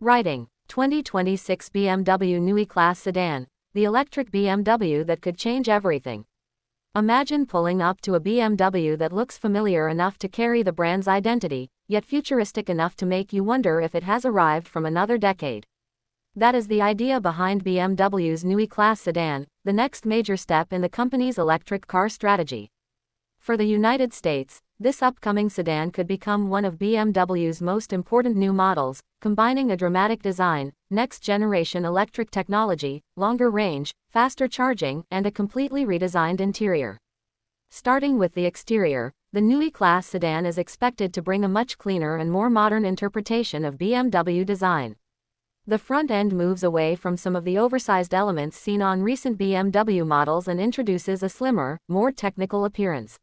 Writing, 2026 BMW New E-Class Sedan, the electric BMW that could change everything. Imagine pulling up to a BMW that looks familiar enough to carry the brand's identity, yet futuristic enough to make you wonder if it has arrived from another decade. That is the idea behind BMW's new E-Class sedan, the next major step in the company's electric car strategy. For the United States, this upcoming sedan could become one of BMW's most important new models, combining a dramatic design, next-generation electric technology, longer range, faster charging, and a completely redesigned interior. Starting with the exterior, the new E-Class sedan is expected to bring a much cleaner and more modern interpretation of BMW design. The front end moves away from some of the oversized elements seen on recent BMW models and introduces a slimmer, more technical appearance.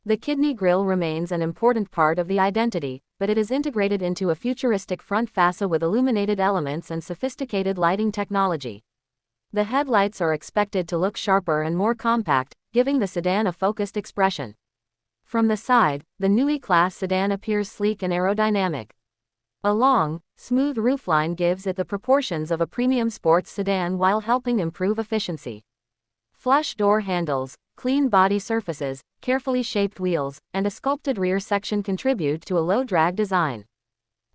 The kidney grille remains an important part of the identity, but it is integrated into a futuristic front fascia with illuminated elements and sophisticated lighting technology. The headlights are expected to look sharper and more compact, giving the sedan a focused expression. From the side, the new E-Class sedan appears sleek and aerodynamic. A long, smooth roofline gives it the proportions of a premium sports sedan while helping improve efficiency. Flush door handles, clean body surfaces, carefully shaped wheels, and a sculpted rear section contribute to a low-drag design.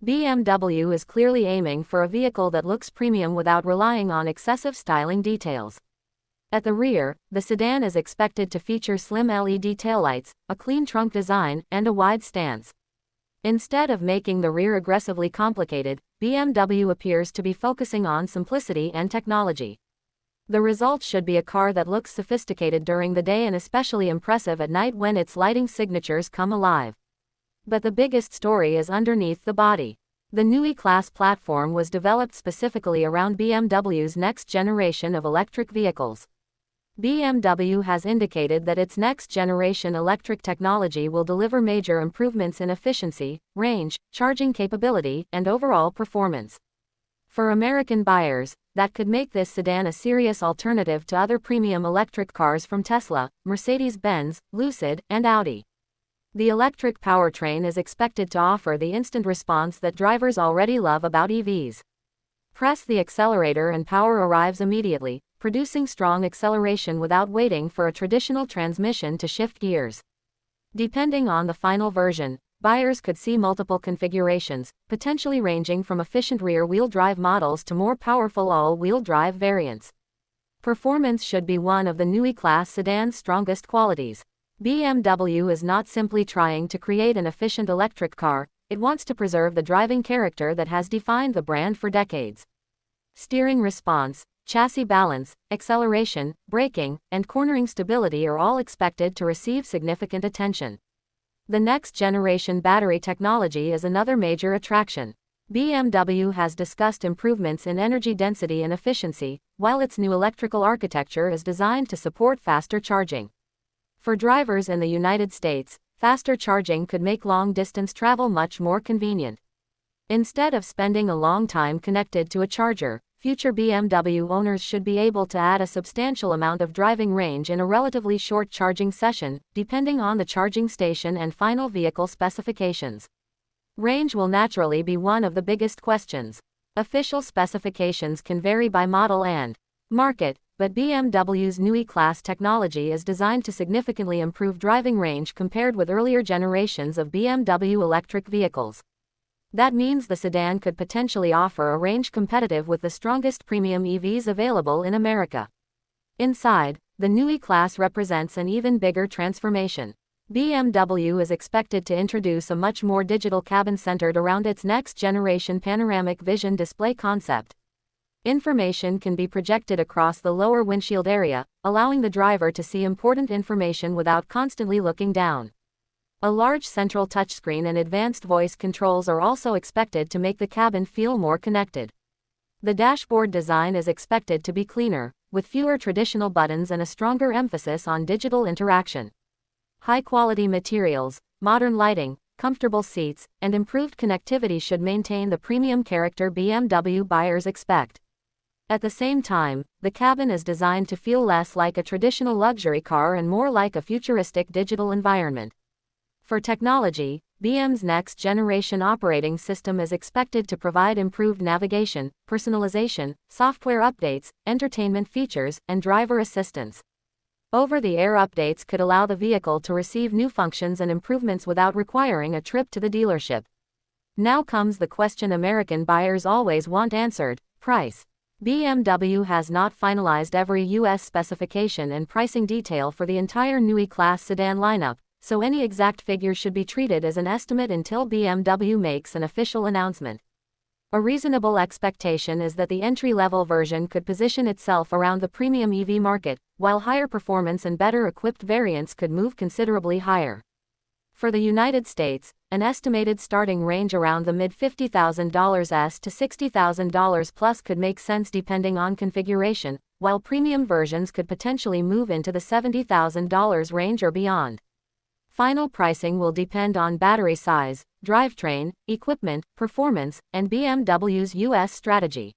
BMW is clearly aiming for a vehicle that looks premium without relying on excessive styling details. At the rear, the sedan is expected to feature slim LED taillights, a clean trunk design, and a wide stance. Instead of making the rear aggressively complicated, BMW appears to be focusing on simplicity and technology. The result should be a car that looks sophisticated during the day and especially impressive at night when its lighting signatures come alive. But the biggest story is underneath the body. The new E-Class platform was developed specifically around BMW's next generation of electric vehicles. BMW has indicated that its next-generation electric technology will deliver major improvements in efficiency, range, charging capability, and overall performance. For American buyers, that could make this sedan a serious alternative to other premium electric cars from Tesla, Mercedes-Benz, Lucid, and Audi. The electric powertrain is expected to offer the instant response that drivers already love about EVs. Press the accelerator and power arrives immediately, producing strong acceleration without waiting for a traditional transmission to shift gears. Depending on the final version, buyers could see multiple configurations, potentially ranging from efficient rear-wheel drive models to more powerful all-wheel drive variants. Performance should be one of the new E-Class sedan's strongest qualities. BMW is not simply trying to create an efficient electric car, it wants to preserve the driving character that has defined the brand for decades. Steering response, chassis balance, acceleration, braking, and cornering stability are all expected to receive significant attention. The next-generation battery technology is another major attraction. BMW has discussed improvements in energy density and efficiency, while its new electrical architecture is designed to support faster charging. For drivers in the United States, faster charging could make long-distance travel much more convenient. Instead of spending a long time connected to a charger, future BMW owners should be able to add a substantial amount of driving range in a relatively short charging session, depending on the charging station and final vehicle specifications. Range will naturally be one of the biggest questions. Official specifications can vary by model and market, but BMW's new E-Class technology is designed to significantly improve driving range compared with earlier generations of BMW electric vehicles. That means the sedan could potentially offer a range competitive with the strongest premium EVs available in America. Inside, the new E-Class represents an even bigger transformation. BMW is expected to introduce a much more digital cabin centered around its next-generation panoramic vision display concept. Information can be projected across the lower windshield area, allowing the driver to see important information without constantly looking down. A large central touchscreen and advanced voice controls are also expected to make the cabin feel more connected. The dashboard design is expected to be cleaner, with fewer traditional buttons and a stronger emphasis on digital interaction. High-quality materials, modern lighting, comfortable seats, and improved connectivity should maintain the premium character BMW buyers expect. At the same time, the cabin is designed to feel less like a traditional luxury car and more like a futuristic digital environment. For technology, BM's next-generation operating system is expected to provide improved navigation, personalization, software updates, entertainment features, and driver assistance. Over-the-air updates could allow the vehicle to receive new functions and improvements without requiring a trip to the dealership. Now comes the question American buyers always want answered: price. BMW has not finalized every U.S. specification and pricing detail for the entire new E-Class sedan lineup, so any exact figure should be treated as an estimate until BMW makes an official announcement. A reasonable expectation is that the entry-level version could position itself around the premium EV market, while higher performance and better equipped variants could move considerably higher. For the United States, an estimated starting range around the mid-$50,000s to $60,000 plus could make sense depending on configuration, while premium versions could potentially move into the $70,000 range or beyond. Final pricing will depend on battery size, drivetrain, equipment, performance, and BMW's U.S. strategy.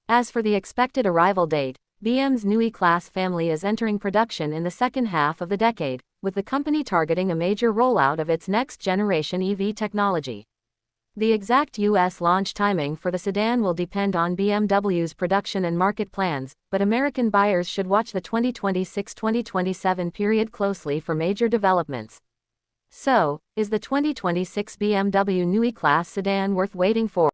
As for the expected arrival date, BM's new E-Class family is entering production in the second half of the decade, with the company targeting a major rollout of its next-generation EV technology. The exact U.S. launch timing for the sedan will depend on BMW's production and market plans, but American buyers should watch the 2026-2027 period closely for major developments. So, is the 2026 BMW new E-Class sedan worth waiting for?